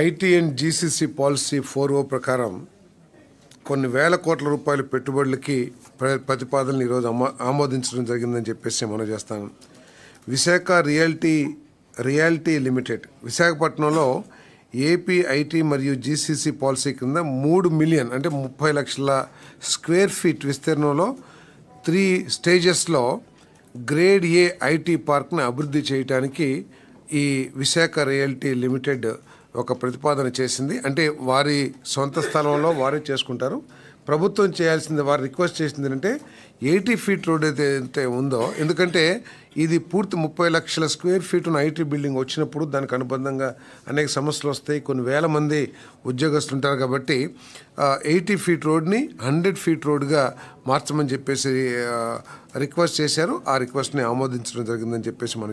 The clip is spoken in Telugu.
IT and GCC policy 4O ప్రకారం కొన్ని వేల కోట్ల రూపాయల పెట్టుబడులకి ప్రతిపాదనలు ఈరోజు ఆమోదించడం జరిగిందని చెప్పేసి మనం చేస్తాను. విశాఖ రియాలిటీ లిమిటెడ్ విశాఖపట్నంలో ఏపీ ఐటీ మరియు జీసీసీ పాలసీ కింద 3 మిలియన్ అంటే 30 లక్షల స్క్వేర్ ఫీట్ విస్తీర్ణంలో 3 స్టేజెస్లో గ్రేడ్ ఏ ఐటీ పార్క్ని అభివృద్ధి చేయడానికి ఈ విశాఖ రియాలిటీ లిమిటెడ్ ఒక ప్రతిపాదన చేసింది. అంటే వారి సొంత స్థలంలో వారే చేసుకుంటారు. ప్రభుత్వం చేయాల్సింది, వారు రిక్వెస్ట్ చేసింది అంటే 80 ఫీట్ రోడ్ అయితే ఉందో, ఎందుకంటే ఇది పూర్తి 30 లక్షల స్క్వేర్ ఫీట్ ఉన్న ఐటీ బిల్డింగ్ వచ్చినప్పుడు దానికి అనుబంధంగా అనేక సమస్యలు వస్తాయి, కొన్ని వేల మంది ఉద్యోగస్తులు ఉంటారు. కాబట్టి 80 ఫీట్ రోడ్ని 100 ఫీట్ రోడ్గా మార్చమని చెప్పేసి రిక్వెస్ట్ చేశారు. ఆ రిక్వెస్ట్ని ఆమోదించడం జరిగిందని చెప్పేసి మనం